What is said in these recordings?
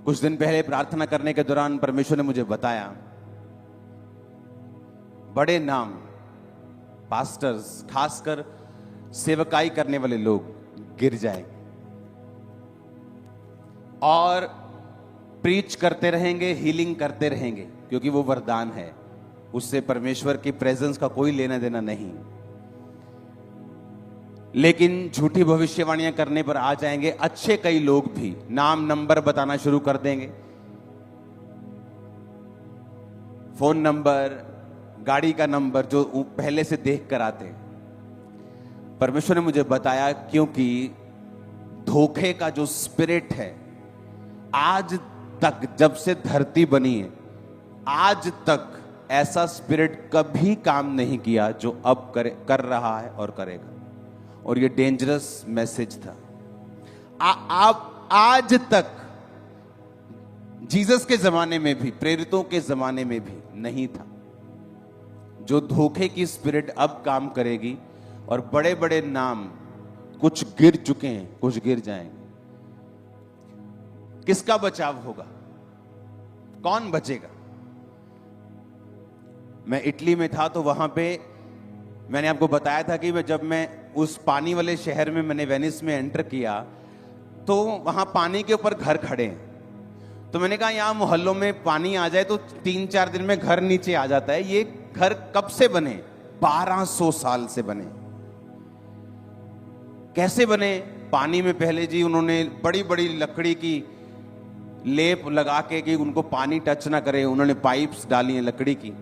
कुछ दिन पहले प्रार्थना करने के दौरान परमेश्वर ने मुझे बताया, बड़े नाम पास्टर्स, खासकर सेवकाई करने वाले लोग गिर जाएंगे और प्रीच करते रहेंगे, हीलिंग करते रहेंगे, क्योंकि वो वरदान है, उससे परमेश्वर की प्रेजेंस का कोई लेना देना नहीं। लेकिन झूठी भविष्यवाणियां करने पर आ जाएंगे अच्छे कई लोग भी, नाम नंबर बताना शुरू कर देंगे, फोन नंबर, गाड़ी का नंबर जो पहले से देख कर आते हैं। परमेश्वर ने मुझे बताया क्योंकि धोखे का जो स्पिरिट है, आज तक जब से धरती बनी है आज तक ऐसा स्पिरिट कभी काम नहीं किया जो अब कर रहा है और करेगा। और ये डेंजरस मैसेज था। आप आज तक जीसस के जमाने में भी, प्रेरितों के जमाने में भी नहीं था। जो धोखे की स्पिरिट अब काम करेगी और बड़े बड़े नाम, कुछ गिर चुके हैं, कुछ गिर जाएंगे। किसका बचाव होगा? कौन बचेगा? मैं इटली में था तो वहां पे मैंने आपको बताया था कि जब मैं उस पानी वाले शहर में, मैंने वेनिस में एंटर किया तो वहां पानी के ऊपर घर खड़े हैं। तो मैंने कहा यहां मोहल्लों में पानी आ जाए तो 3-4 दिन में घर नीचे आ जाता है। ये घर कब से बने? 1200 साल से बने। कैसे बने? पानी में पहले जी उन्होंने बड़ी बड़ी लकड़ी की लेप लगा के कि उनको पानी टच ना करे, उन्होंने पाइप्स डाली हैं लकड़ी की।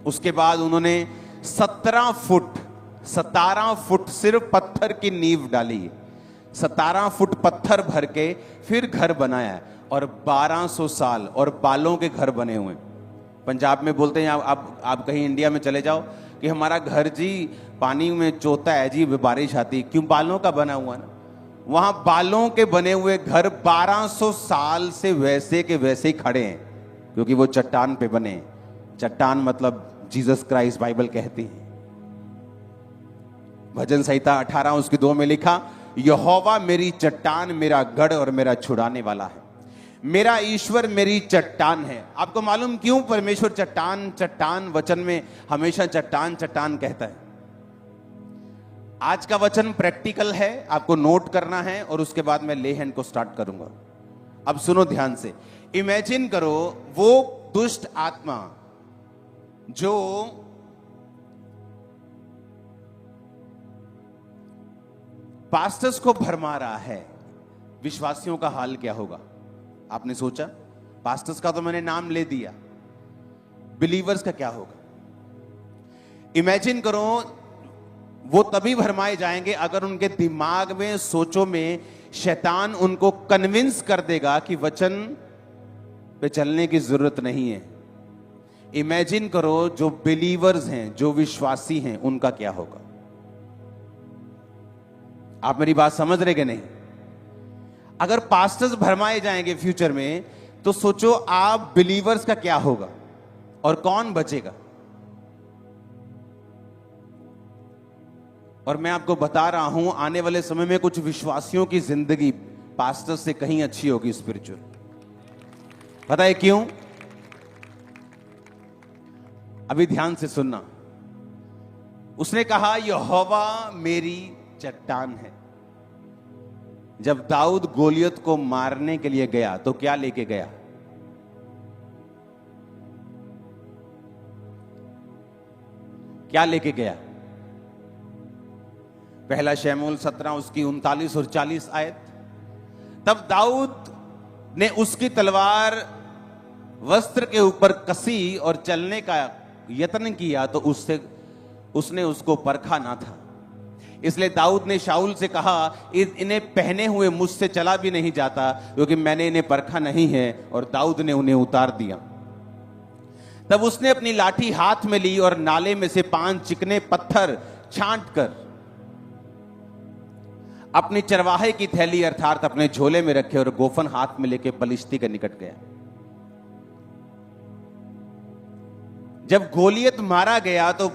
उसके बाद उन्होंने 17 फुट सिर्फ पत्थर की नींव डाली है। 17 फुट पत्थर भर के फिर घर बनाया है। और 1200 साल और बालों के घर बने हुए। पंजाब में बोलते हैं, आप कहीं इंडिया में चले जाओ कि हमारा घर जी पानी में चोता है जी, बारिश आती। क्यों? बालों का बना हुआ ना। वहां बालों के बने हुए घर 1200 साल से वैसे के वैसे ही खड़े हैं, क्योंकि वो चट्टान पे बने हैं। चट्टान मतलब जीसस क्राइस्ट, बाइबल कहती है। भजन संहिता 18 उसकी 2 में लिखा, यहोवा मेरी चट्टान, मेरा गढ़ और मेरा छुड़ाने वाला है। मेरा ईश्वर मेरी चट्टान है। आपको मालूम क्यों परमेश्वर चट्टान चट्टान वचन में हमेशा चट्टान चट्टान कहता है? आज का वचन प्रैक्टिकल है, आपको नोट करना है और उसके बाद मैं ले हैंड को स्टार्ट करूंगा। अब सुनो ध्यान से। इमेजिन करो वो दुष्ट आत्मा जो पास्टर्स को भरमा रहा है, विश्वासियों का हाल क्या होगा? आपने सोचा? पास्टर्स का तो मैंने नाम ले दिया, बिलीवर्स का क्या होगा? इमेजिन करो वो तभी भरमाए जाएंगे अगर उनके दिमाग में, सोचों में शैतान उनको कन्विंस कर देगा कि वचन पे चलने की जरूरत नहीं है। इमेजिन करो जो बिलीवर्स हैं, जो विश्वासी हैं, उनका क्या होगा? आप मेरी बात समझ रहे कि नहीं? अगर पास्टर्स भरमाए जाएंगे फ्यूचर में, तो सोचो आप बिलीवर्स का क्या होगा और कौन बचेगा? और मैं आपको बता रहा हूं, आने वाले समय में कुछ विश्वासियों की जिंदगी पास्टर से कहीं अच्छी होगी स्पिरिचुअल। पता है क्यों? अभी ध्यान से सुनना। उसने कहा यहोवा मेरी चट्टान है। जब दाऊद गोलियत को मारने के लिए गया तो क्या लेके गया? क्या लेके गया? पहला शमूएल 17 उसकी 39 और 40 आयत। तब दाऊद ने उसकी तलवार वस्त्र के ऊपर कसी और चलने का यत्न किया तो उसने उसको परखा ना था। इसलिए दाऊद ने शाऊल से कहा, इन्हें पहने हुए मुझसे चला भी नहीं जाता, क्योंकि मैंने इन्हें परखा नहीं है। और दाऊद ने उन्हें उतार दिया। तब उसने अपनी लाठी हाथ में ली और नाले में से 5 चिकने पत्थर छांट कर अपनी चरवाहे की थैली अर्थात अपने झोले में रखे और गोफन हाथ में लेके पलिश्ती के निकट गया। जब गोलियत मारा गया तो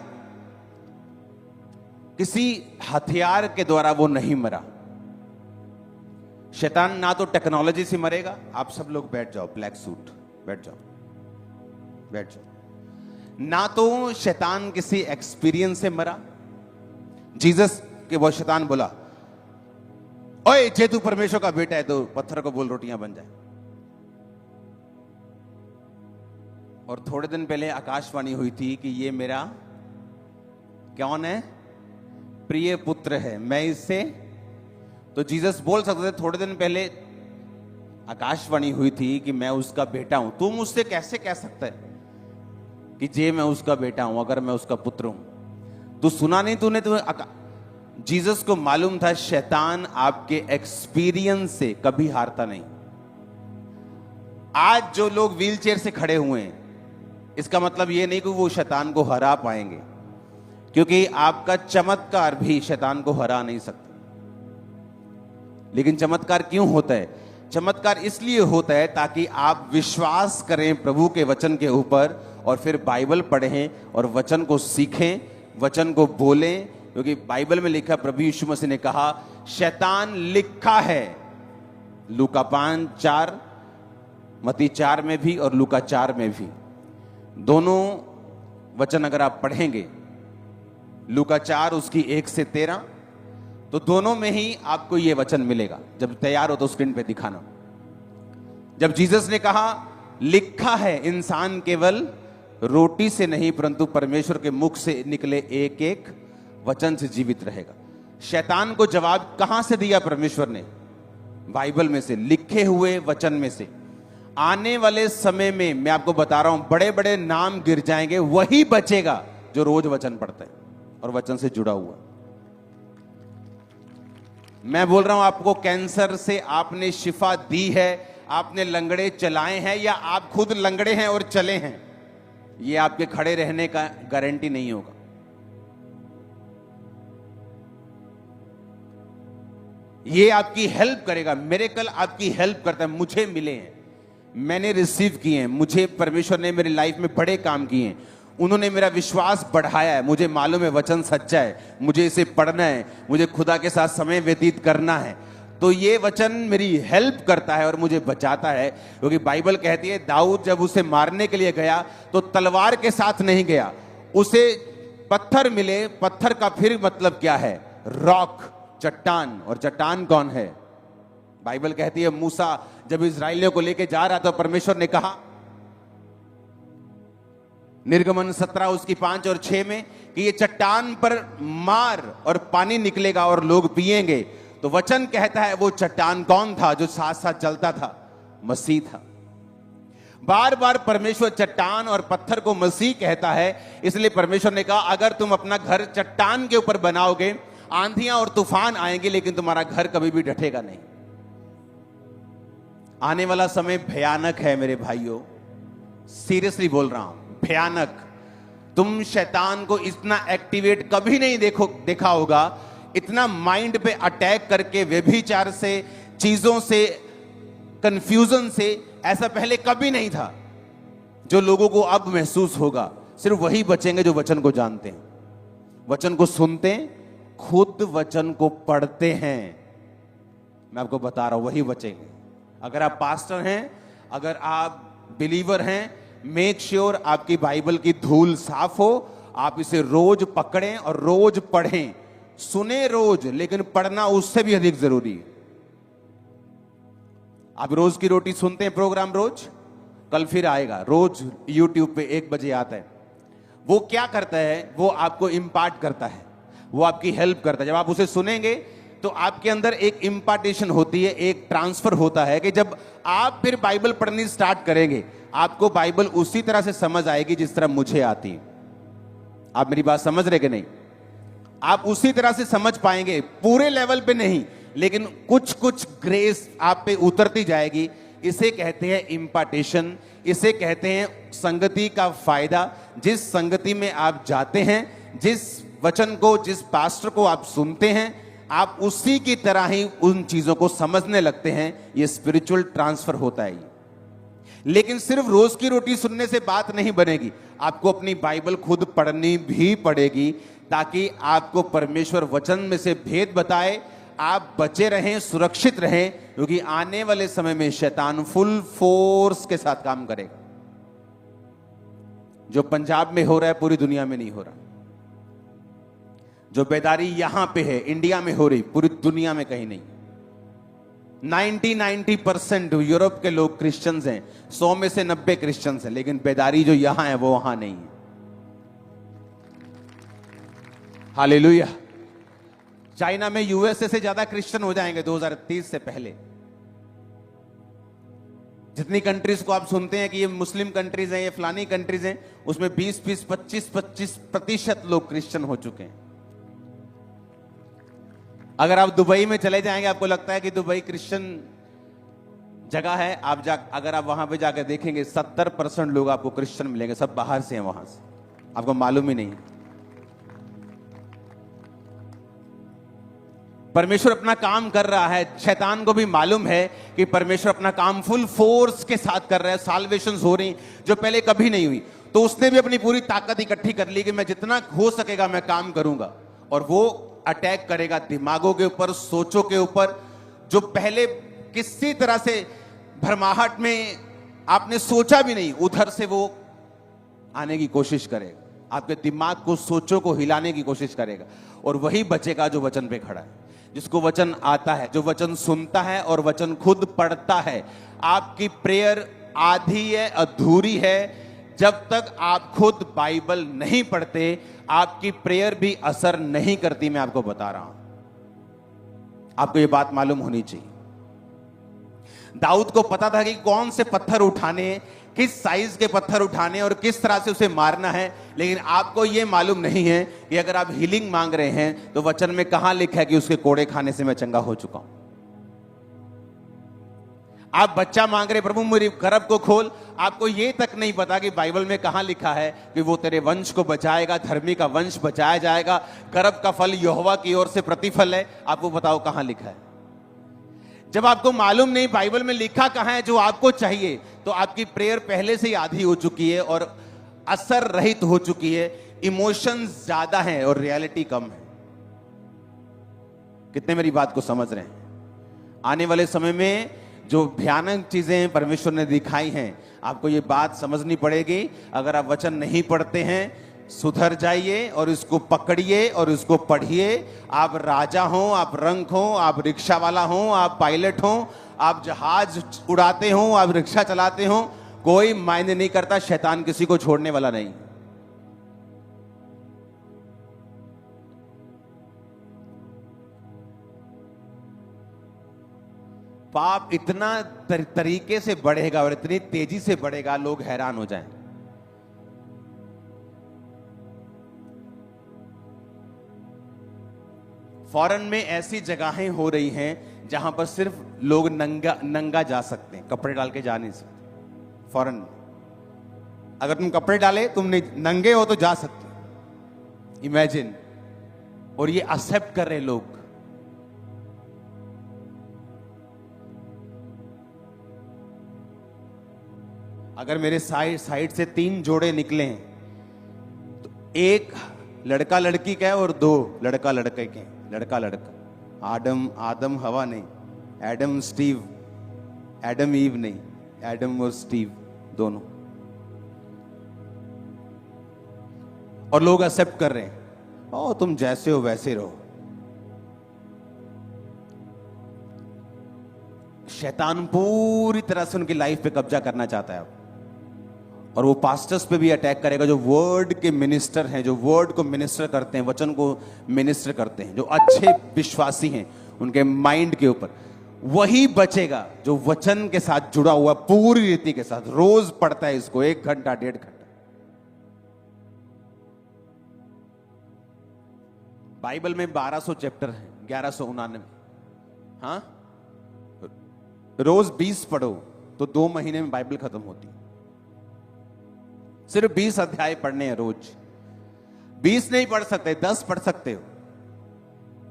किसी हथियार के द्वारा वो नहीं मरा, शैतान ना तो टेक्नोलॉजी से मरेगा, आप सब लोग बैठ जाओ, ब्लैक सूट, बैठ जाओ, बैठ जाओ। ना तो शैतान किसी एक्सपीरियंस से मरा। जीसस के वो शैतान बोला, ओए जे तू परमेश्वर का बेटा है तो पत्थर को बोल रोटियां बन जाए। और थोड़े दिन पहले आकाशवाणी हुई थी कि ये मेरा कौन है, प्रिय पुत्र है, मैं इससे, तो जीसस बोल सकते थे थोड़े दिन पहले आकाशवाणी हुई थी कि मैं उसका बेटा हूं। तू मुझसे कैसे कह सकता है कि जे मैं उसका बेटा हूं अगर मैं उसका पुत्र हूं? तू सुना नहीं तूने? तो जीसस को मालूम था शैतान आपके एक्सपीरियंस से कभी हारता नहीं। आज जो लोग व्हीलचेयर से खड़े हुए हैं, इसका मतलब यह नहीं कि वो शैतान को हरा पाएंगे, क्योंकि आपका चमत्कार भी शैतान को हरा नहीं सकता। लेकिन चमत्कार क्यों होता है? चमत्कार इसलिए होता है ताकि आप विश्वास करें प्रभु के वचन के ऊपर और फिर बाइबल पढ़ें और वचन को सीखें, वचन को बोलें। क्योंकि बाइबल में लिखा, प्रभु यीशु मसीह ने कहा शैतान लिखा है, लूका 5:4, मत्ती 4 में भी और लूका 4 में भी। दोनों वचन अगर आप पढ़ेंगे, लूका 4 उसकी 1 से 13, तो दोनों में ही आपको यह वचन मिलेगा। जब तैयार हो तो स्क्रीन पे दिखाना। जब जीसस ने कहा लिखा है इंसान केवल रोटी से नहीं परंतु परमेश्वर के मुख से निकले एक एक वचन से जीवित रहेगा। शैतान को जवाब कहां से दिया परमेश्वर ने? बाइबल में से, लिखे हुए वचन में से। आने वाले समय में मैं आपको बता रहा हूं, बड़े बड़े नाम गिर जाएंगे, वही बचेगा जो रोज वचन पढ़ता है और वचन से जुड़ा हुआ। मैं बोल रहा हूं आपको, कैंसर से आपने शिफा दी है, आपने लंगड़े चलाए हैं या आप खुद लंगड़े हैं और चले हैं, ये आपके खड़े रहने का गारंटी नहीं होगा। ये आपकी हेल्प करेगा। मिरेकल आपकी हेल्प करता है। मुझे मिले हैं, मैंने रिसीव किए हैं, मुझे परमेश्वर ने मेरी लाइफ में बड़े काम किए हैं, उन्होंने मेरा विश्वास बढ़ाया है। मुझे मालूम है वचन सच्चा है, मुझे इसे पढ़ना है, मुझे खुदा के साथ समय व्यतीत करना है। तो ये वचन मेरी हेल्प करता है और मुझे बचाता है। क्योंकि बाइबल कहती है दाऊद जब उसे मारने के लिए गया तो तलवार के साथ नहीं गया, उसे पत्थर मिले। पत्थर का फिर मतलब क्या है? रॉक, चट्टान। और चट्टान कौन है? बाइबल कहती है मूसा जब इजराइलियों को लेके जा रहा था, परमेश्वर ने कहा निर्गमन 17 उसकी 5 और 6 में कि ये चट्टान पर मार और पानी निकलेगा और लोग पिएंगे। तो वचन कहता है वो चट्टान कौन था जो साथ साथ चलता था? मसीह था। बार बार परमेश्वर चट्टान और पत्थर को मसीह कहता है। इसलिए परमेश्वर ने कहा अगर तुम अपना घर चट्टान के ऊपर बनाओगे, आंधियां और तूफान आएंगे लेकिन तुम्हारा घर कभी भी ढटेगा नहीं। आने वाला समय भयानक है मेरे भाइयों, सीरियसली बोल रहा हूं, भयानक। तुम शैतान को इतना एक्टिवेट कभी नहीं देखा होगा, इतना माइंड पे अटैक करके, व्यभिचार से, चीजों से, कंफ्यूजन से, ऐसा पहले कभी नहीं था जो लोगों को अब महसूस होगा। सिर्फ वही बचेंगे जो वचन को जानते हैं, वचन को सुनते हैं, खुद वचन को पढ़ते हैं। मैं आपको बता रहा हूं वही बचेंगे। अगर आप पास्टर हैं, अगर आप बिलीवर हैं, मेक श्योर आपकी बाइबल की धूल साफ हो। आप इसे रोज पकड़ें और रोज पढ़ें। सुने रोज, लेकिन पढ़ना उससे भी अधिक जरूरी है। आप रोज की रोटी सुनते हैं प्रोग्राम, रोज कल फिर आएगा, रोज यूट्यूब पे 1 बजे आता है। वो क्या करता है? वो आपको इंपार्ट करता है, वो आपकी हेल्प करता है। जब आप उसे सुनेंगे तो आपके अंदर एक इंपार्टेशन होती है, एक ट्रांसफर होता है कि जब आप फिर बाइबल पढ़नी स्टार्ट करेंगे, आपको बाइबल उसी तरह से समझ आएगी जिस तरह मुझे आती है। आप मेरी बात समझ रहे कि नहीं? आप उसी तरह से समझ पाएंगे, पूरे लेवल पे नहीं, लेकिन कुछ कुछ ग्रेस आप पे उतरती जाएगी। इसे कहते हैं इंपार्टेशन, इसे कहते हैं संगति का फायदा। जिस संगति में आप जाते हैं, जिस वचन को, जिस पास्टर को आप सुनते हैं, आप उसी की तरह ही उन चीजों को समझने लगते हैं। ये स्पिरिचुअल ट्रांसफर होता है। लेकिन सिर्फ रोज की रोटी सुनने से बात नहीं बनेगी, आपको अपनी बाइबल खुद पढ़नी भी पड़ेगी, ताकि आपको परमेश्वर वचन में से भेद बताए, आप बचे रहें, सुरक्षित रहें, क्योंकि आने वाले समय में शैतान फुल फोर्स के साथ काम करेगा। जो पंजाब में हो रहा है पूरी दुनिया में नहीं हो रहा। जो बेदारी यहां पे है इंडिया में हो रही, पूरी दुनिया में कहीं नहीं। 90% यूरोप के लोग क्रिश्चियंस हैं, 100 में से 90 क्रिश्चियंस हैं, लेकिन बेदारी जो यहां है वो वहां नहीं है। हालेलुया। चाइना में यूएसए से ज्यादा क्रिश्चियन हो जाएंगे 2030 से पहले। जितनी कंट्रीज को आप सुनते हैं कि ये मुस्लिम कंट्रीज हैं, ये फलानी कंट्रीज हैं, उसमें 20-25 लोग क्रिश्चियन हो चुके हैं। अगर आप दुबई में चले जाएंगे, आपको लगता है कि दुबई क्रिश्चियन जगह है, अगर आप वहां पे जाकर देखेंगे 70% लोग आपको क्रिश्चियन मिलेंगे, सब बाहर से हैं, वहां से आपको मालूम ही नहीं। परमेश्वर अपना काम कर रहा है। शैतान को भी मालूम है कि परमेश्वर अपना काम फुल फोर्स के साथ कर रहा है। साल्वेशंस हो रही जो पहले कभी नहीं हुई, तो उसने भी अपनी पूरी ताकत इकट्ठी कर ली कि मैं जितना हो सकेगा मैं काम करूंगा। और वो अटैक करेगा दिमागों के ऊपर, सोचों के ऊपर, जो पहले किसी तरह से भरमाहट में आपने सोचा भी नहीं, उधर से वो आने की कोशिश करेगा। आपके दिमाग को, सोचों को हिलाने की कोशिश करेगा। और वही बचेगा जो वचन पे खड़ा है, जिसको वचन आता है, जो वचन सुनता है और वचन खुद पढ़ता है। आपकी प्रेयर आधी है, अधूरी है। जब तक आप खुद बाइबल नहीं पढ़ते, आपकी प्रेयर भी असर नहीं करती। मैं आपको बता रहा हूं, आपको यह बात मालूम होनी चाहिए। दाऊद को पता था कि कौन से पत्थर उठाने, किस साइज के पत्थर उठाने और किस तरह से उसे मारना है। लेकिन आपको यह मालूम नहीं है कि अगर आप हीलिंग मांग रहे हैं तो वचन में कहां लिखा है कि उसके कोड़े खाने से मैं चंगा हो चुका हूं। आप बच्चा मांग रहे, प्रभु मेरी गर्भ को खोल, आपको यह तक नहीं पता कि बाइबल में कहां लिखा है कि वो तेरे वंश को बचाएगा, धर्मी का वंश बचाया जाएगा, गर्भ का फल यहोवा की ओर से प्रतिफल है। आपको बताओ कहां लिखा है। जब आपको मालूम नहीं बाइबल में लिखा कहां है जो आपको चाहिए, तो आपकी प्रेयर पहले से ही आधी हो चुकी है और असर रहित हो चुकी है। इमोशंस ज्यादा हैं और रियलिटी कम है। कितने मेरी बात को समझ रहे हैं। आने वाले समय में जो भयानक चीजें परमेश्वर ने दिखाई हैं, आपको ये बात समझनी पड़ेगी। अगर आप वचन नहीं पढ़ते हैं, सुधर जाइए और इसको पकड़िए और इसको पढ़िए। आप राजा हो, आप रंक हो, आप रिक्शा वाला हो, आप पायलट हो, आप जहाज उड़ाते हो, आप रिक्शा चलाते हो, कोई मायने नहीं करता। शैतान किसी को छोड़ने वाला नहीं। पाप इतना तरीके से बढ़ेगा और इतनी तेजी से बढ़ेगा, लोग हैरान हो जाएं। फॉरेन में ऐसी जगहें हो रही हैं जहां पर सिर्फ लोग नंगा जा सकते हैं, कपड़े डाल के जा नहीं सकते। फॉरेन में अगर तुम कपड़े डाले, तुम नहीं नंगे हो तो जा सकते। इमेजिन। और ये एक्सेप्ट कर रहे लोग। अगर मेरे साइड से 3 जोड़े निकले हैं, तो एक लड़का लड़की का है और 2 लड़का लड़के के। लड़का लड़का, आदम हवा नहीं, एडम स्टीव, एडम ईव नहीं, एडम और स्टीव दोनों। और लोग एक्सेप्ट कर रहे हैं, ओ तुम जैसे हो वैसे रहो। शैतान पूरी तरह से उनकी लाइफ पे कब्जा करना चाहता है अब। और वो पास्टर्स पे भी अटैक करेगा, जो वर्ड के मिनिस्टर हैं, जो वर्ड को मिनिस्टर करते हैं, वचन को मिनिस्टर करते हैं, जो अच्छे विश्वासी हैं, उनके माइंड के ऊपर। वही बचेगा जो वचन के साथ जुड़ा हुआ, पूरी रीति के साथ रोज पढ़ता है इसको 1 घंटा 1.5 घंटा। बाइबल में 1200 चैप्टर है, 1199। हाँ, रोज 20 पढ़ो तो 2 महीने में बाइबल खत्म होती है। सिर्फ 20 अध्याय पढ़ने हैं रोज। 20 नहीं पढ़ सकते, 10 पढ़ सकते हो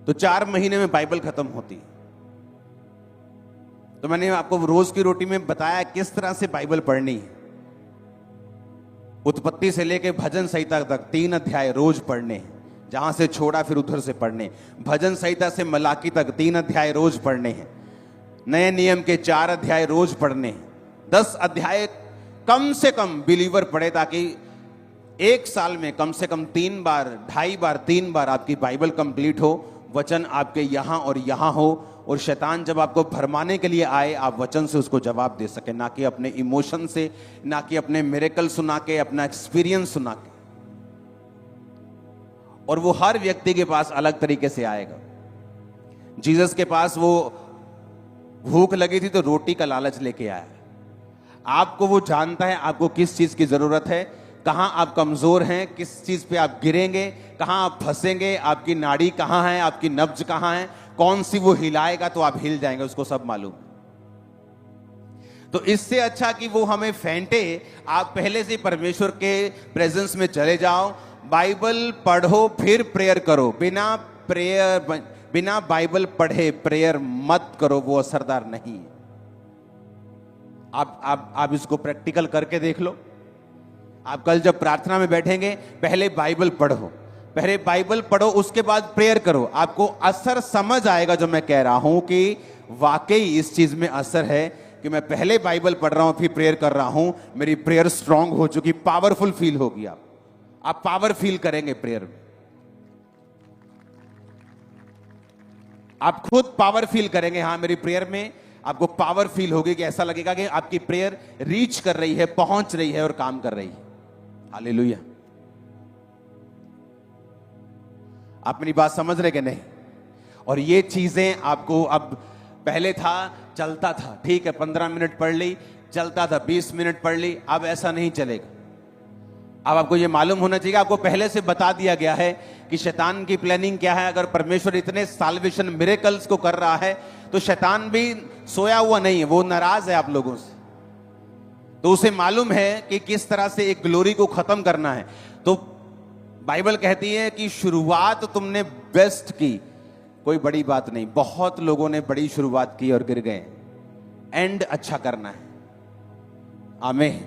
तो 4 महीने में बाइबल खत्म होती है। तो मैंने आपको रोज की रोटी में बताया किस तरह से बाइबल पढ़नी है। उत्पत्ति से लेकर भजन संहिता तक 3 अध्याय रोज पढ़ने हैं। जहां से छोड़ा फिर उधर से पढ़ने, भजन संहिता से मलाकी तक 3 अध्याय रोज पढ़ने हैं, नए नियम के 4 अध्याय रोज पढ़ने हैं, 10 अध्याय कम से कम बिलीवर पढ़े, ताकि एक साल में कम से कम 3 बार, 2.5 बार, 3 बार आपकी बाइबल कंप्लीट हो, वचन आपके यहां और यहां हो, और शैतान जब आपको भरमाने के लिए आए आप वचन से उसको जवाब दे सके, ना कि अपने इमोशन से, ना कि अपने मिरेकल सुना के, अपना एक्सपीरियंस सुना के। और वो हर व्यक्ति के पास अलग तरीके से आएगा। जीसस के पास वो भूख लगी थी तो रोटी का लालच लेके आया। आपको वो जानता है आपको किस चीज की जरूरत है, कहां आप कमजोर हैं, किस चीज पे आप गिरेंगे, कहां आप फंसेंगे, आपकी नाड़ी कहां है, आपकी नब्ज कहां है, कौन सी वो हिलाएगा तो आप हिल जाएंगे, उसको सब मालूम। तो इससे अच्छा कि वो हमें फेंटे, आप पहले से परमेश्वर के प्रेजेंस में चले जाओ, बाइबल पढ़ो फिर प्रेयर करो। बिना बाइबल पढ़े प्रेयर मत करो, वो असरदार नहीं है। आप इसको प्रैक्टिकल करके देख लो। आप कल जब प्रार्थना में बैठेंगे पहले बाइबल पढ़ो, उसके बाद प्रेयर करो। आपको असर समझ आएगा जो मैं कह रहा हूं कि वाकई इस चीज में असर है कि मैं पहले बाइबल पढ़ रहा हूं फिर प्रेयर कर रहा हूं, मेरी प्रेयर स्ट्रांग हो चुकी, पावरफुल फील होगी। आप पावर फील करेंगे प्रेयर में, आप खुद पावर फील करेंगे। हाँ, मेरी प्रेयर में आपको पावर फील होगी कि ऐसा लगेगा कि आपकी प्रेयर रीच कर रही है, पहुंच रही है और काम कर रही है। हालेलुया। आप मेरी बात समझ रहे कि नहीं? और ये चीजें आपको, अब पहले था चलता था, ठीक है 15 मिनट पढ़ ली, चलता था 20 मिनट पढ़ ली, अब ऐसा नहीं चलेगा। अब आपको ये मालूम होना चाहिए, आपको पहले से बता दिया गया है कि शैतान की प्लानिंग क्या है। अगर परमेश्वर इतने साल्वेशन मिरेकल्स को कर रहा है तो शैतान भी सोया हुआ नहीं है, वो नाराज है आप लोगों से। तो उसे मालूम है कि किस तरह से एक ग्लोरी को खत्म करना है। तो बाइबल कहती है कि शुरुआत तुमने बेस्ट की, कोई बड़ी बात नहीं। बहुत लोगों ने बड़ी शुरुआत की और गिर गए, एंड अच्छा करना है। आमीन।